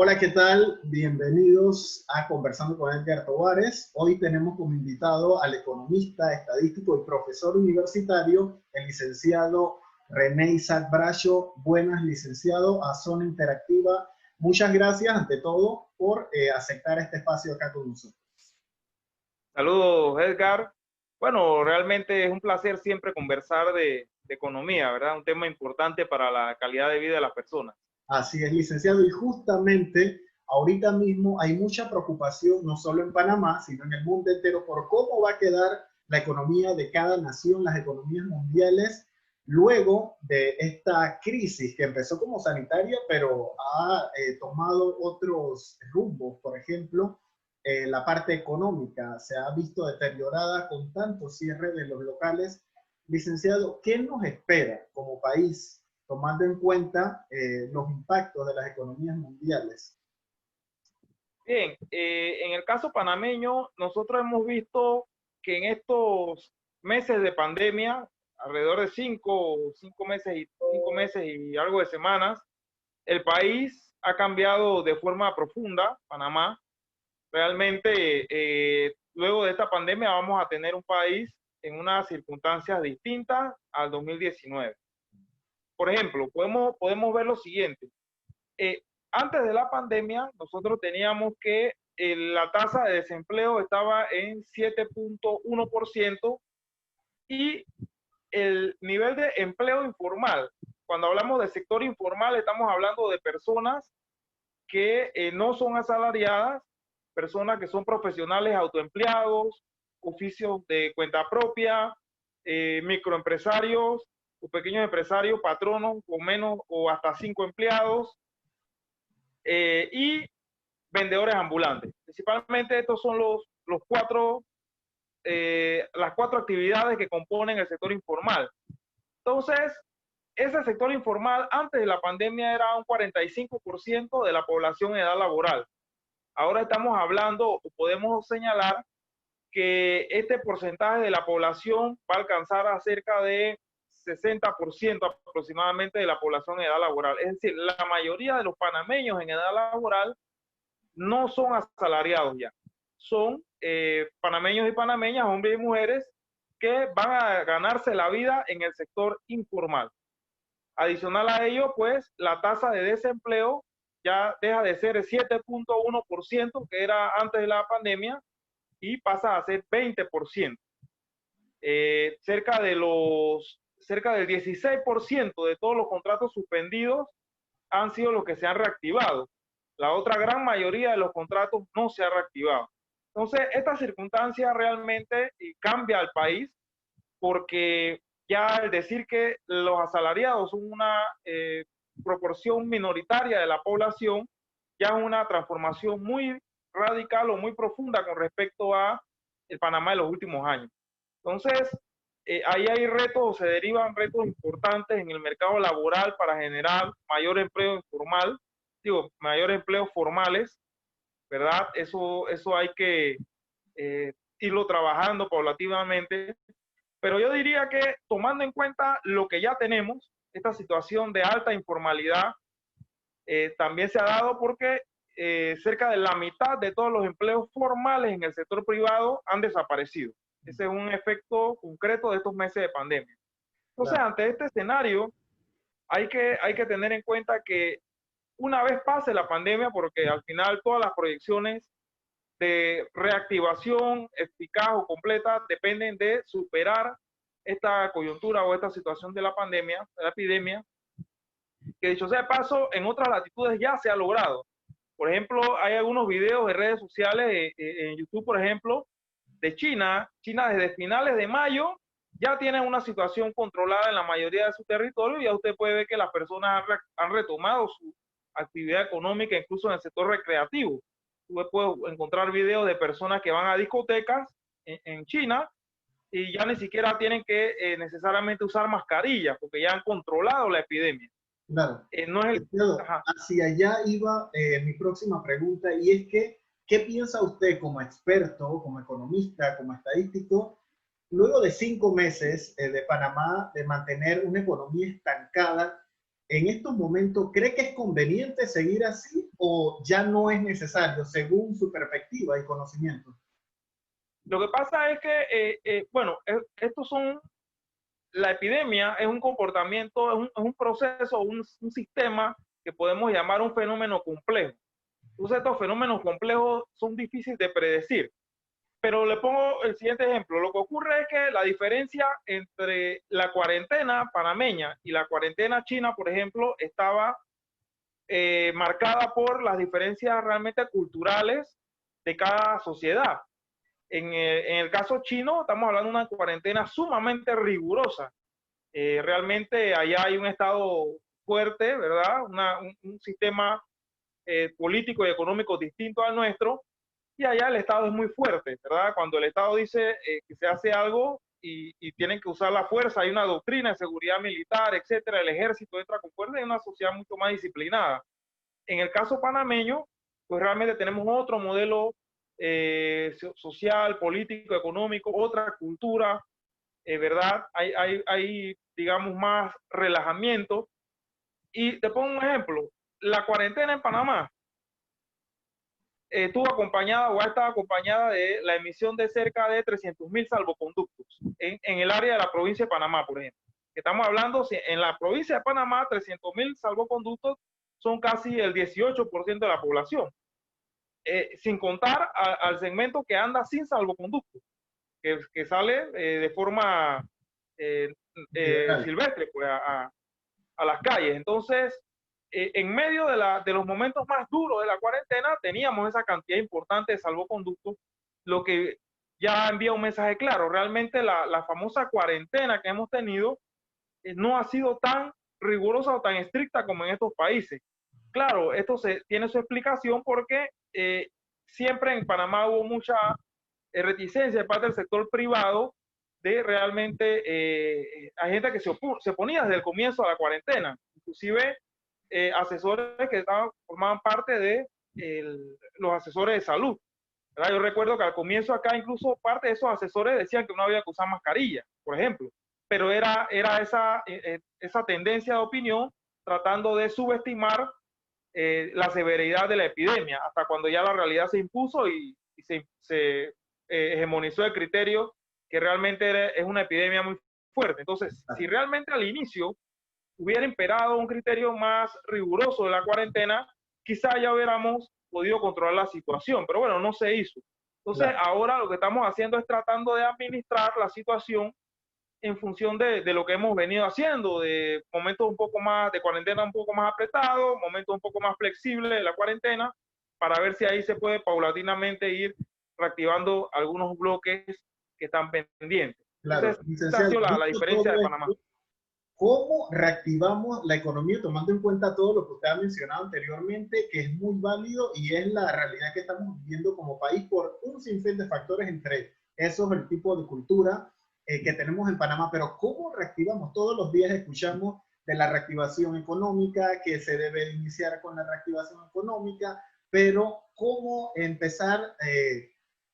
Hola, ¿qué tal? Bienvenidos a Conversando con Edgar Tovares. Hoy tenemos como invitado al economista, estadístico y profesor universitario, el licenciado René Isaac Bracho. Buenas, licenciado, a Zona Interactiva. Muchas gracias, ante todo, por aceptar este espacio acá con nosotros. Saludos, Edgar. Bueno, realmente es un placer siempre conversar de economía, ¿verdad? Un tema importante para la calidad de vida de las personas. Así es, licenciado, y justamente ahorita mismo hay mucha preocupación, no solo en Panamá, sino en el mundo entero, por cómo va a quedar la economía de cada nación, las economías mundiales, luego de esta crisis que empezó como sanitaria, pero ha tomado otros rumbos. Por ejemplo, la parte económica se ha visto deteriorada con tanto cierre de los locales. Licenciado, ¿qué nos espera como país, tomando en cuenta los impactos de las economías mundiales? Bien, en el caso panameño, nosotros hemos visto que en estos meses de pandemia, alrededor de cinco meses y algo de semanas, el país ha cambiado de forma profunda, Panamá. Realmente, luego de esta pandemia vamos a tener un país en unas circunstancias distintas al 2019. Por ejemplo, podemos ver lo siguiente. Eh, Antes de la pandemia, nosotros teníamos que la tasa de desempleo estaba en 7.1% y el nivel de empleo informal, cuando hablamos de sector informal, estamos hablando de personas que no son asalariadas, personas que son profesionales autoempleados, oficios de cuenta propia, microempresarios o pequeños empresarios, patronos con menos o hasta 5 empleados, y vendedores ambulantes. Principalmente estos son las cuatro actividades que componen el sector informal. Entonces, ese sector informal antes de la pandemia era un 45% de la población en edad laboral. Ahora estamos hablando, o podemos señalar, que este porcentaje de la población va a alcanzar a cerca de 60% aproximadamente de la población en edad laboral. Es decir, la mayoría de los panameños en edad laboral no son asalariados ya. Son panameños y panameñas, hombres y mujeres, que van a ganarse la vida en el sector informal. Adicional a ello, pues, la tasa de desempleo ya deja de ser el 7.1% que era antes de la pandemia y pasa a ser 20%. Cerca del 16% de todos los contratos suspendidos han sido los que se han reactivado. La otra gran mayoría de los contratos no se ha reactivado. Entonces, esta circunstancia realmente cambia al país porque ya el decir que los asalariados son una proporción minoritaria de la población, ya es una transformación muy radical o muy profunda con respecto a el Panamá de los últimos años. Entonces, ahí hay retos, se derivan retos importantes en el mercado laboral para generar mayor empleo informal, mayor empleos formales, ¿verdad? Eso hay que irlo trabajando paulatinamente. Pero yo diría que tomando en cuenta lo que ya tenemos, esta situación de alta informalidad también se ha dado porque cerca de la mitad de todos los empleos formales en el sector privado han desaparecido. Ese es un efecto concreto de estos meses de pandemia. Entonces, Claro. ante este escenario, hay que tener en cuenta que una vez pase la pandemia, porque al final todas las proyecciones de reactivación eficaz o completa dependen de superar esta coyuntura o esta situación de la pandemia, de la epidemia, que dicho sea de paso, en otras latitudes ya se ha logrado. Por ejemplo, hay algunos videos de redes sociales, en YouTube, por ejemplo, de China. China desde finales de mayo ya tiene una situación controlada en la mayoría de su territorio y ya usted puede ver que las personas han retomado su actividad económica, incluso en el sector recreativo. Usted puede encontrar videos de personas que van a discotecas en China y ya ni siquiera tienen que necesariamente usar mascarillas porque ya han controlado la epidemia. Claro. No es el... Licenciado, Ajá. hacia allá iba mi próxima pregunta, y es que, ¿qué piensa usted como experto, como economista, como estadístico, luego de 5 meses de Panamá de mantener una economía estancada? En estos momentos, ¿cree que es conveniente seguir así o ya no es necesario según su perspectiva y conocimiento? Lo que pasa es que, bueno, estos son, la epidemia es un comportamiento, es un proceso, un sistema que podemos llamar un fenómeno complejo. Entonces estos fenómenos complejos son difíciles de predecir. Pero le pongo el siguiente ejemplo. Lo que ocurre es que la diferencia entre la cuarentena panameña y la cuarentena china, por ejemplo, estaba marcada por las diferencias realmente culturales de cada sociedad. En el caso chino, estamos hablando de una cuarentena sumamente rigurosa. Realmente allá hay un Estado fuerte, ¿verdad? Un sistema político y económico distinto al nuestro, y allá el Estado es muy fuerte, ¿verdad? Cuando el Estado dice que se hace algo y tienen que usar la fuerza, hay una doctrina de seguridad militar, etcétera, el ejército entra con fuerza, y una sociedad mucho más disciplinada. En el caso panameño, pues realmente tenemos otro modelo social, político, económico, otra cultura, ¿verdad? Hay, digamos, más relajamiento. Y te pongo un ejemplo. La cuarentena en Panamá estuvo acompañada o ha estado acompañada de la emisión de cerca de 300.000 salvoconductos en el área de la provincia de Panamá, por ejemplo. Estamos hablando, en la provincia de Panamá, 300.000 salvoconductos son casi el 18% de la población, sin contar al segmento que anda sin salvoconductos, que sale de forma silvestre, pues, a las calles. Entonces, en medio de los momentos más duros de la cuarentena, teníamos esa cantidad importante de salvoconductos, lo que ya envía un mensaje claro. Realmente la famosa cuarentena que hemos tenido no ha sido tan rigurosa o tan estricta como en estos países. Claro, esto tiene su explicación porque siempre en Panamá hubo mucha reticencia de parte del sector privado de realmente hay gente que se oponía desde el comienzo a la cuarentena, inclusive asesores que formaban parte de los asesores de salud, ¿verdad? Yo recuerdo que al comienzo acá incluso parte de esos asesores decían que no había que usar mascarilla, por ejemplo, pero era esa tendencia de opinión tratando de subestimar la severidad de la epidemia, hasta cuando ya la realidad se impuso y se hegemonizó el criterio que realmente es una epidemia muy fuerte. Entonces, si realmente al inicio hubiera imperado un criterio más riguroso de la cuarentena, quizá ya hubiéramos podido controlar la situación, pero bueno, no se hizo. Entonces, ahora lo que estamos haciendo es tratando de administrar la situación en función de lo que hemos venido haciendo, de momentos un poco más de cuarentena un poco más apretado, momentos un poco más flexibles de la cuarentena, para ver si ahí se puede paulatinamente ir reactivando algunos bloques que están pendientes. Claro, entonces, esa ha sido la diferencia de Panamá. ¿Cómo reactivamos la economía tomando en cuenta todo lo que usted ha mencionado anteriormente, que es muy válido y es la realidad que estamos viviendo como país por un sinfín de factores, entre esos el tipo de cultura que tenemos en Panamá? Pero ¿cómo reactivamos? Todos los días escuchamos de la reactivación económica, que se debe iniciar con la reactivación económica, pero ¿cómo empezar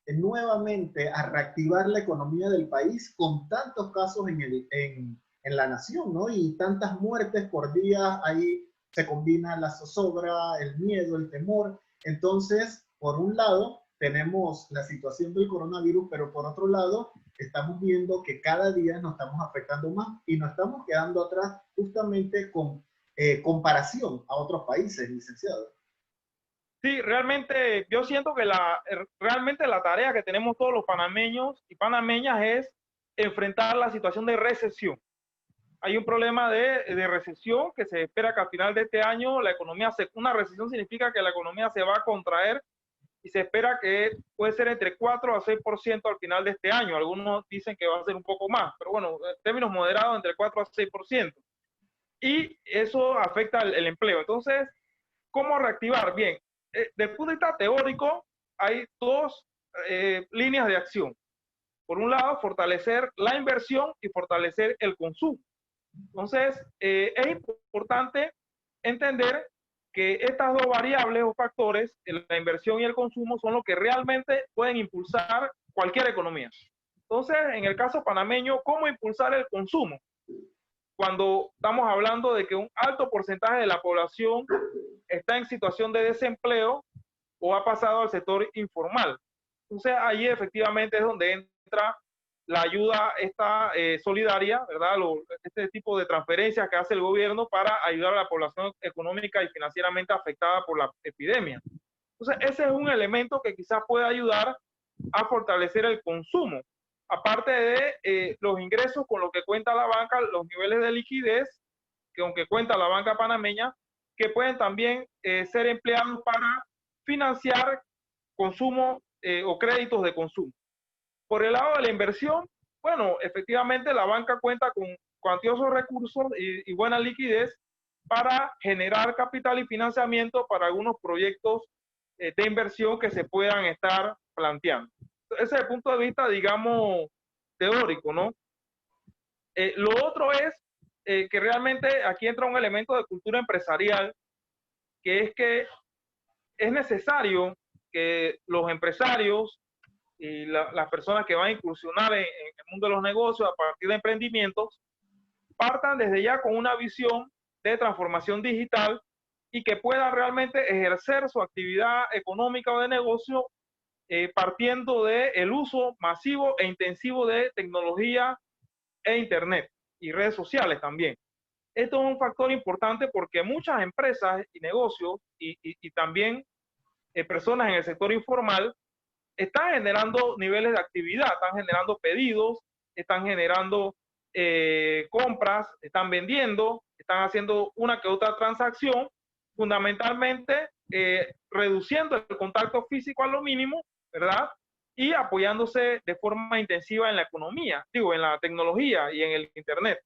nuevamente a reactivar la economía del país con tantos casos en la nación, ¿no? Y tantas muertes por día, ahí se combina la zozobra, el miedo, el temor. Entonces, por un lado, tenemos la situación del coronavirus, pero por otro lado, estamos viendo que cada día nos estamos afectando más y nos estamos quedando atrás justamente con comparación a otros países, licenciado. Sí, realmente yo siento que realmente la tarea que tenemos todos los panameños y panameñas es enfrentar la situación de recesión. Hay un problema de recesión que se espera que al final de este año la economía una recesión significa que la economía se va a contraer y se espera que puede ser entre 4 a 6% al final de este año. Algunos dicen que va a ser un poco más, pero bueno, en términos moderados, entre 4 a 6%. Y eso afecta el empleo. Entonces, ¿cómo reactivar? Bien, desde el punto de vista teórico, hay dos líneas de acción. Por un lado, fortalecer la inversión y fortalecer el consumo. Entonces, es importante entender que estas dos variables o factores, la inversión y el consumo, son los que realmente pueden impulsar cualquier economía. Entonces, en el caso panameño, ¿cómo impulsar el consumo? Cuando estamos hablando de que un alto porcentaje de la población está en situación de desempleo o ha pasado al sector informal. Entonces ahí efectivamente es donde entra la ayuda esta solidaria, ¿verdad? Este tipo de transferencias que hace el gobierno para ayudar a la población económica y financieramente afectada por la epidemia. Entonces ese es un elemento que quizás puede ayudar a fortalecer el consumo. Aparte de los ingresos con los que cuenta la banca, los niveles de liquidez que aunque cuenta la banca panameña, que pueden también ser empleados para financiar consumo o créditos de consumo. Por el lado de la inversión, bueno, efectivamente la banca cuenta con cuantiosos recursos y buena liquidez para generar capital y financiamiento para algunos proyectos de inversión que se puedan estar planteando. Ese es el punto de vista, digamos, teórico, ¿no? Lo otro es que realmente aquí entra un elemento de cultura empresarial, que es que es necesario que los empresarios y las personas que van a incursionar en el mundo de los negocios a partir de emprendimientos partan desde ya con una visión de transformación digital y que puedan realmente ejercer su actividad económica o de negocio partiendo del uso masivo e intensivo de tecnología e internet y redes sociales también. Esto es un factor importante porque muchas empresas y negocios y también personas en el sector informal están generando niveles de actividad, están generando pedidos, están generando compras, están vendiendo, están haciendo una que otra transacción, fundamentalmente reduciendo el contacto físico a lo mínimo, ¿verdad? Y apoyándose de forma intensiva en la economía, digo, en la tecnología y en el Internet.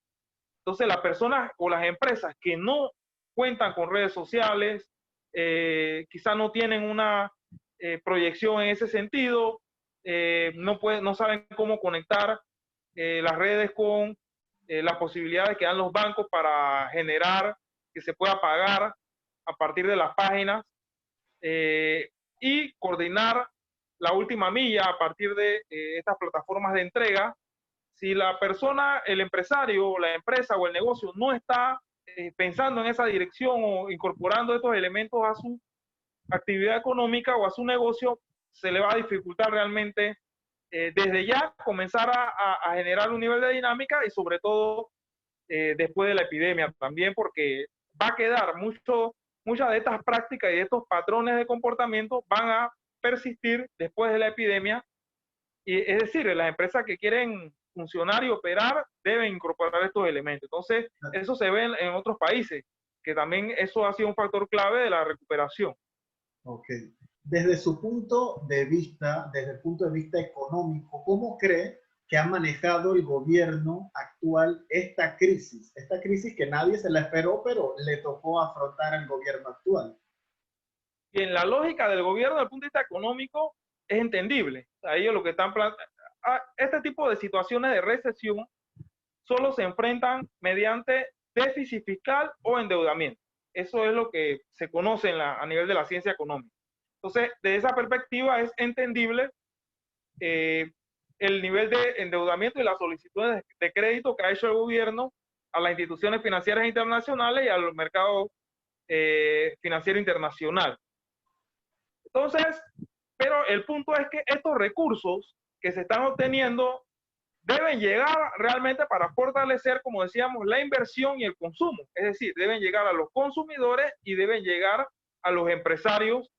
Entonces, las personas o las empresas que no cuentan con redes sociales, quizás no tienen una proyección en ese sentido, no saben cómo conectar las redes con las posibilidades que dan los bancos para generar que se pueda pagar a partir de las páginas y coordinar la última milla a partir de estas plataformas de entrega. Si la persona, el empresario, la empresa o el negocio no está pensando en esa dirección o incorporando estos elementos a su actividad económica o a su negocio, se le va a dificultar realmente desde ya comenzar a generar un nivel de dinámica y sobre todo después de la epidemia también, porque va a quedar muchas de estas prácticas y de estos patrones de comportamiento van a persistir después de la epidemia. Y es decir, las empresas que quieren funcionar y operar deben incorporar estos elementos. Entonces, eso se ve en otros países, que también eso ha sido un factor clave de la recuperación. Ok. Desde su punto de vista, desde el punto de vista económico, ¿cómo cree que ha manejado el gobierno actual esta crisis? Esta crisis que nadie se la esperó, pero le tocó afrontar al gobierno actual. Y en la lógica del gobierno, desde el punto de vista económico, es entendible. A ellos lo que están este tipo de situaciones de recesión solo se enfrentan mediante déficit fiscal o endeudamiento. Eso es lo que se conoce a nivel de la ciencia económica. Entonces, de esa perspectiva es entendible el nivel de endeudamiento y las solicitudes de crédito que ha hecho el gobierno a las instituciones financieras internacionales y al mercado financiero internacional. Entonces, pero el punto es que estos recursos que se están obteniendo deben llegar realmente para fortalecer, como decíamos, la inversión y el consumo. Es decir, deben llegar a los consumidores y deben llegar a los empresarios,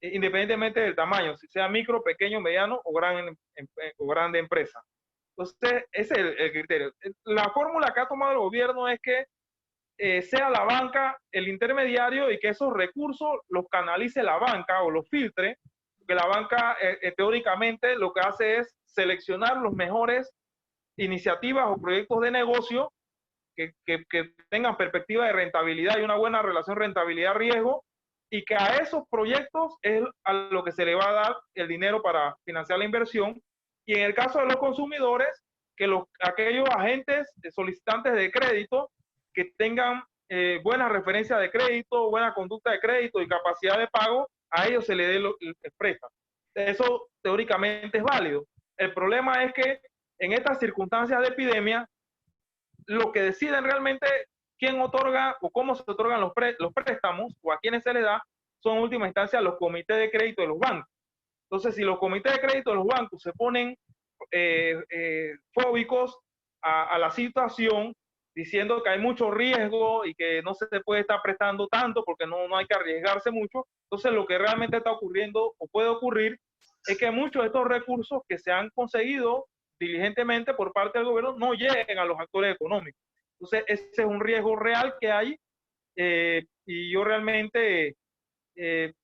independientemente del tamaño, si sea micro, pequeño, mediano o grande empresa. Entonces, ese es el criterio. La fórmula que ha tomado el gobierno es que sea la banca el intermediario y que esos recursos los canalice la banca o los filtre, porque la banca teóricamente lo que hace es seleccionar los mejores iniciativas o proyectos de negocio que tengan perspectiva de rentabilidad y una buena relación rentabilidad-riesgo, y que a esos proyectos es a lo que se le va a dar el dinero para financiar la inversión. Y en el caso de los consumidores, que aquellos agentes solicitantes de crédito que tengan buena referencia de crédito, buena conducta de crédito y capacidad de pago, a ellos se le dé el préstamo. Eso teóricamente es válido. El problema es que en estas circunstancias de epidemia, lo que deciden realmente quién otorga o cómo se otorgan los préstamos o a quiénes se les da son en última instancia los comités de crédito de los bancos. Entonces, si los comités de crédito de los bancos se ponen fóbicos a la situación, diciendo que hay mucho riesgo y que no se puede estar prestando tanto porque no hay que arriesgarse mucho, entonces lo que realmente está ocurriendo o puede ocurrir es que muchos de estos recursos que se han conseguido diligentemente por parte del gobierno no lleguen a los actores económicos. Entonces, ese es un riesgo real que hay y yo realmente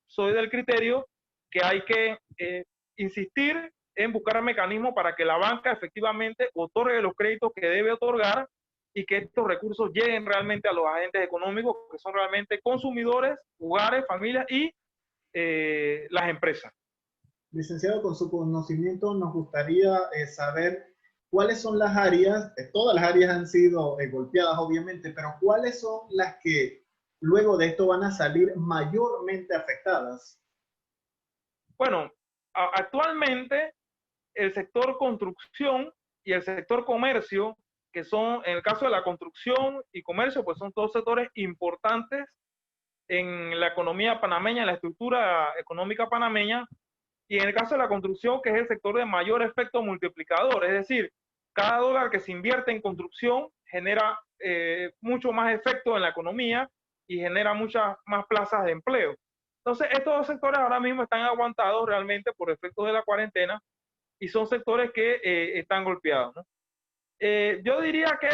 soy del criterio que hay que insistir en buscar mecanismos para que la banca efectivamente otorgue los créditos que debe otorgar y que estos recursos lleguen realmente a los agentes económicos que son realmente consumidores, hogares, familias y las empresas. Licenciado, con su conocimiento nos gustaría saber cuáles son las áreas, todas las áreas han sido golpeadas obviamente, pero cuáles son las que luego de esto van a salir mayormente afectadas. Bueno, actualmente el sector construcción y el sector comercio, que son, en el caso de la construcción y comercio, pues son dos sectores importantes en la economía panameña, en la estructura económica panameña, y en el caso de la construcción, que es el sector de mayor efecto multiplicador, es decir, cada dólar que se invierte en construcción genera mucho más efecto en la economía y genera muchas más plazas de empleo. Entonces, estos dos sectores ahora mismo están aguantados realmente por efectos de la cuarentena y son sectores que están golpeados, ¿no? Yo diría que,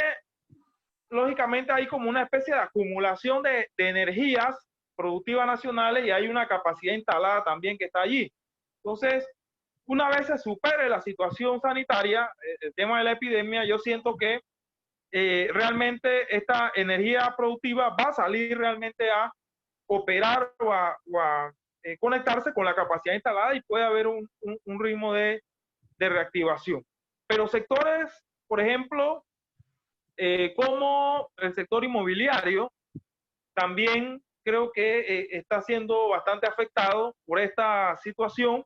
lógicamente, hay como una especie de acumulación de energías productivas nacionales y hay una capacidad instalada también que está allí. Entonces, una vez se supere la situación sanitaria, el tema de la epidemia, yo siento que realmente esta energía productiva va a salir realmente a operar o a conectarse con la capacidad instalada y puede haber un ritmo de reactivación. Pero sectores, por ejemplo, como el sector inmobiliario, también creo que está siendo bastante afectado por esta situación.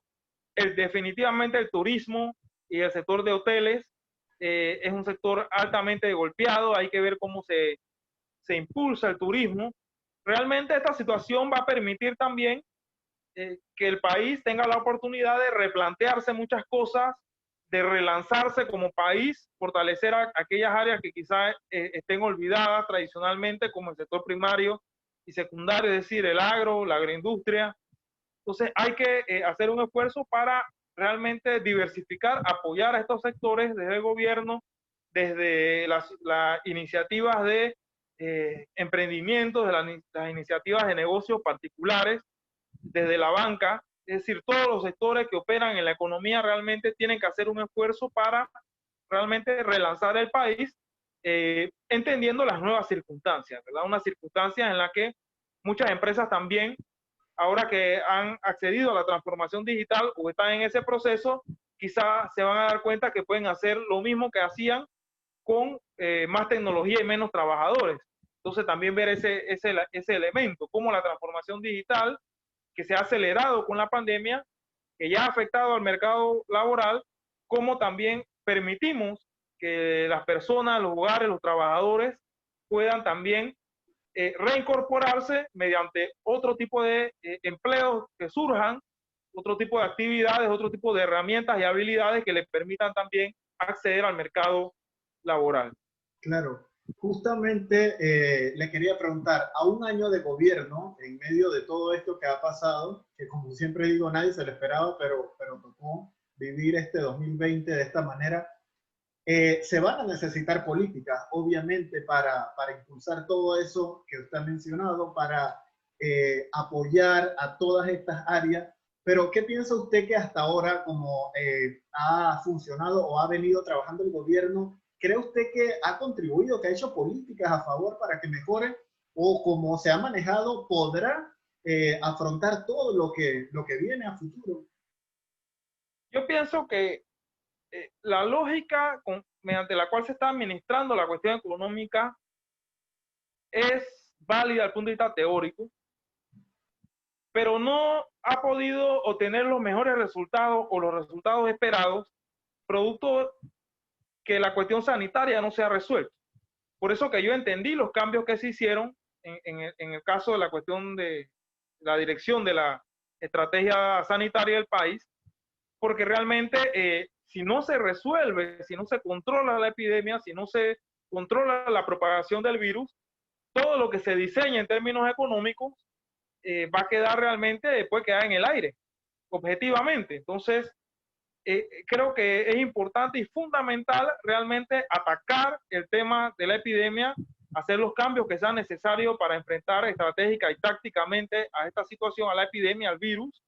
Definitivamente el turismo y el sector de hoteles es un sector altamente golpeado. Hay que ver cómo se impulsa el turismo. Realmente esta situación va a permitir también que el país tenga la oportunidad de replantearse muchas cosas, de relanzarse como país, fortalecer aquellas áreas que quizás estén olvidadas tradicionalmente, como el sector primario y secundario, es decir, el agro, la agroindustria. Entonces hay que hacer un esfuerzo para realmente diversificar, apoyar a estos sectores desde el gobierno, desde las iniciativas de emprendimiento, de las iniciativas de negocios particulares, desde la banca, es decir, todos los sectores que operan en la economía realmente tienen que hacer un esfuerzo para realmente relanzar el país, entendiendo las nuevas circunstancias, ¿verdad? Unas circunstancias en las que muchas empresas también, ahora que han accedido a la transformación digital o están en ese proceso, quizás se van a dar cuenta que pueden hacer lo mismo que hacían con más tecnología y menos trabajadores. Entonces también ver ese elemento, como la transformación digital que se ha acelerado con la pandemia, que ya ha afectado al mercado laboral, como también permitimos que las personas, los hogares, los trabajadores puedan también reincorporarse mediante otro tipo de empleos que surjan, otro tipo de actividades, otro tipo de herramientas y habilidades que les permitan también acceder al mercado laboral. Claro, justamente le quería preguntar, a un año de gobierno, en medio de todo esto que ha pasado, que como siempre digo, nadie se lo esperaba, pero tocó vivir este 2020 de esta manera, se van a necesitar políticas, obviamente, para impulsar todo eso que usted ha mencionado, para apoyar a todas estas áreas. Pero, ¿qué piensa usted que hasta ahora, como ha funcionado o ha venido trabajando el gobierno, cree usted que ha contribuido, que ha hecho políticas a favor para que mejore? ¿O como se ha manejado, podrá afrontar todo lo que viene a futuro? Yo pienso que la lógica mediante la cual se está administrando la cuestión económica es válida desde el punto de vista teórico, pero no ha podido obtener los mejores resultados o los resultados esperados, producto que la cuestión sanitaria no se ha resuelto. Por eso que yo entendí los cambios que se hicieron en el caso de la cuestión de la dirección de la estrategia sanitaria del país, porque realmente si no se resuelve, si no se controla la epidemia, si no se controla la propagación del virus, todo lo que se diseña en términos económicos va a quedar realmente, después quedar en el aire, objetivamente. Entonces, creo que es importante y fundamental realmente atacar el tema de la epidemia, hacer los cambios que sean necesarios para enfrentar estratégica y tácticamente a esta situación, a la epidemia, al virus.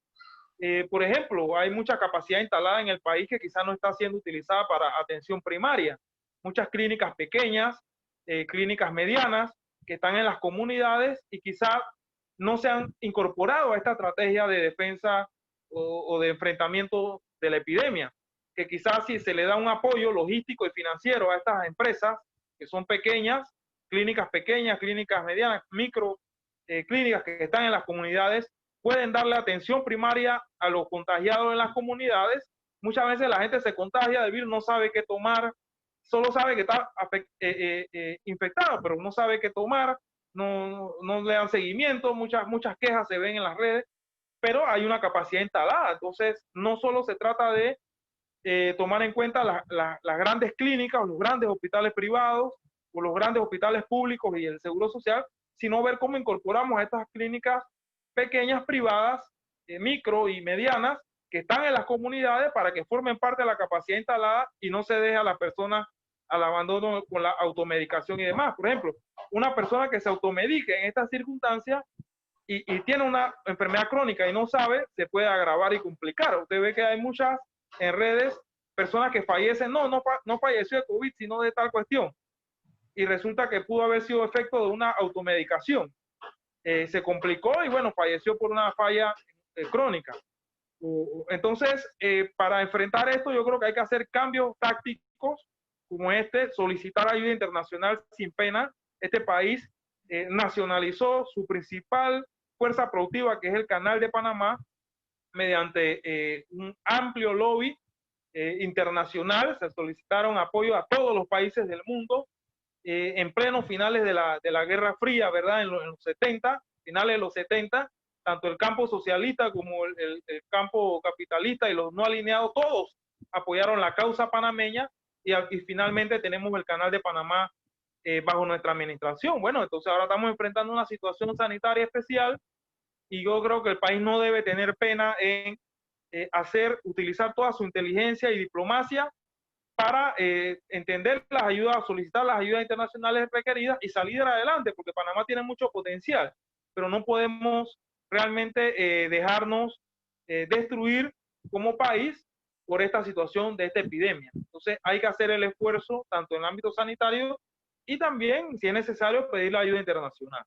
Por ejemplo, hay mucha capacidad instalada en el país que quizás no está siendo utilizada para atención primaria. Muchas clínicas pequeñas, clínicas medianas, que están en las comunidades y quizás no se han incorporado a esta estrategia de defensa o de enfrentamiento de la epidemia, que quizás si se le da un apoyo logístico y financiero a estas empresas, que son pequeñas, clínicas medianas, micro clínicas que están en las comunidades, pueden darle atención primaria a los contagiados en las comunidades. Muchas veces la gente se contagia del virus, no sabe qué tomar, solo sabe que está infectado, pero no sabe qué tomar, no le dan seguimiento, muchas quejas se ven en las redes, pero hay una capacidad instalada. Entonces, no solo se trata de tomar en cuenta las grandes clínicas o los grandes hospitales privados o los grandes hospitales públicos y el seguro social, sino ver cómo incorporamos a estas clínicas pequeñas, privadas, micro y medianas, que están en las comunidades para que formen parte de la capacidad instalada y no se deje a las personas al abandono con la automedicación y demás. Por ejemplo, una persona que se automedique en estas circunstancias y tiene una enfermedad crónica y no sabe, se puede agravar y complicar. Usted ve que hay muchas en redes personas que fallecen, no falleció de COVID, sino de tal cuestión. Y resulta que pudo haber sido efecto de una automedicación. Se complicó y bueno, falleció por una falla crónica. Entonces, para enfrentar esto, yo creo que hay que hacer cambios tácticos como solicitar ayuda internacional sin pena. Este país nacionalizó su principal fuerza productiva, que es el Canal de Panamá, mediante un amplio lobby internacional. Se solicitaron apoyo a todos los países del mundo en plenos finales de la Guerra Fría, ¿verdad? En los 70, finales de los 70, tanto el campo socialista como el campo capitalista y los no alineados, todos apoyaron la causa panameña y finalmente tenemos el Canal de Panamá bajo nuestra administración. Bueno, entonces ahora estamos enfrentando una situación sanitaria especial y yo creo que el país no debe tener pena en utilizar toda su inteligencia y diplomacia para entender las ayudas, solicitar las ayudas internacionales requeridas y salir adelante, porque Panamá tiene mucho potencial, pero no podemos realmente dejarnos destruir como país por esta situación de esta epidemia. Entonces hay que hacer el esfuerzo tanto en el ámbito sanitario y también, si es necesario, pedir la ayuda internacional.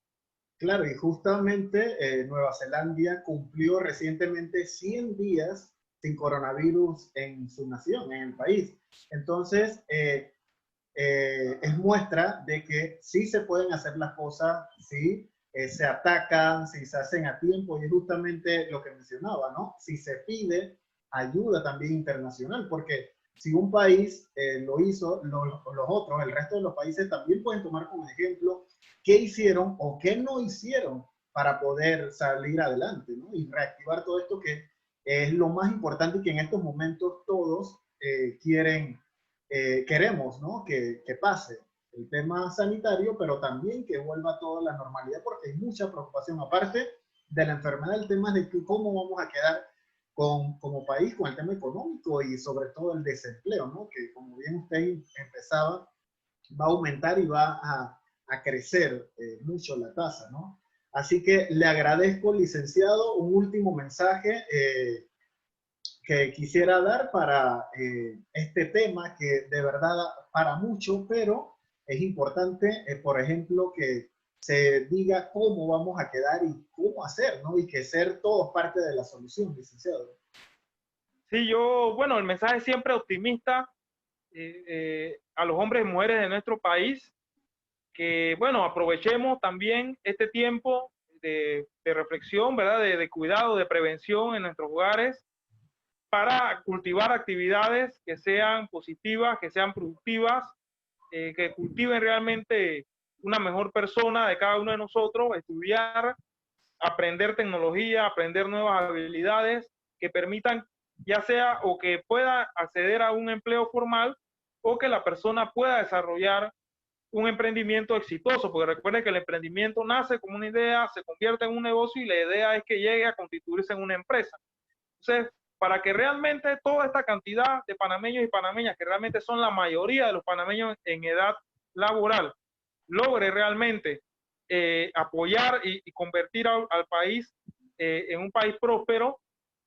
Claro, y justamente Nueva Zelanda cumplió recientemente 100 días sin coronavirus en su nación, en el país. Entonces, es muestra de que sí se pueden hacer las cosas, sí se atacan, si se hacen a tiempo, y es justamente lo que mencionaba, ¿no? Si se pide ayuda también internacional, porque si un país lo hizo, los otros, el resto de los países también pueden tomar como ejemplo qué hicieron o qué no hicieron para poder salir adelante, ¿no? Y reactivar todo esto que es lo más importante y que en estos momentos todos queremos, ¿no? Que pase el tema sanitario, pero también que vuelva toda la normalidad, porque hay mucha preocupación, aparte de la enfermedad, el tema de cómo vamos a quedar como país con el tema económico y sobre todo el desempleo, ¿no? Que como bien usted empezaba, va a aumentar y va a crecer mucho la tasa, ¿no? Así que le agradezco, licenciado, un último mensaje que quisiera dar para este tema que de verdad para mucho, pero es importante, por ejemplo, que se diga cómo vamos a quedar y cómo hacer, ¿no? Y que ser todos parte de la solución, licenciado. Sí, bueno, el mensaje siempre optimista a los hombres y mujeres de nuestro país, que, bueno, aprovechemos también este tiempo de reflexión, ¿verdad? De cuidado, de prevención en nuestros hogares para cultivar actividades que sean positivas, que sean productivas, que cultiven realmente una mejor persona de cada uno de nosotros, estudiar, aprender tecnología, aprender nuevas habilidades que permitan, ya sea o que pueda acceder a un empleo formal o que la persona pueda desarrollar un emprendimiento exitoso, porque recuerden que el emprendimiento nace como una idea, se convierte en un negocio y la idea es que llegue a constituirse en una empresa. Entonces, para que realmente toda esta cantidad de panameños y panameñas, que realmente son la mayoría de los panameños en edad laboral, logre realmente apoyar y convertir al país en un país próspero,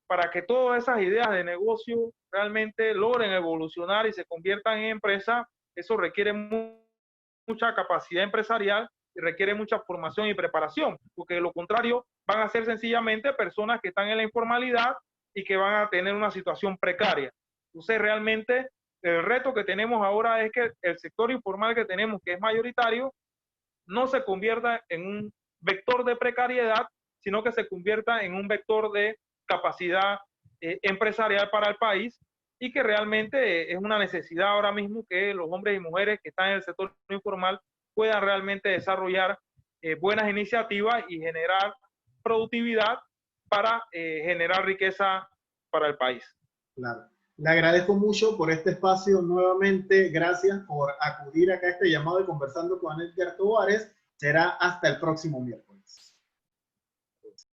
para que todas esas ideas de negocio realmente logren evolucionar y se conviertan en empresas, eso requiere mucha capacidad empresarial y requiere mucha formación y preparación, porque de lo contrario van a ser sencillamente personas que están en la informalidad y que van a tener una situación precaria. Entonces realmente el reto que tenemos ahora es que el sector informal que tenemos, que es mayoritario, no se convierta en un vector de precariedad, sino que se convierta en un vector de capacidad empresarial para el país, y que realmente es una necesidad ahora mismo que los hombres y mujeres que están en el sector informal puedan realmente desarrollar buenas iniciativas y generar productividad para generar riqueza para el país. Claro. Le agradezco mucho por este espacio nuevamente. Gracias por acudir acá a este llamado de Conversando con Edgar Tovares. Será hasta el próximo miércoles.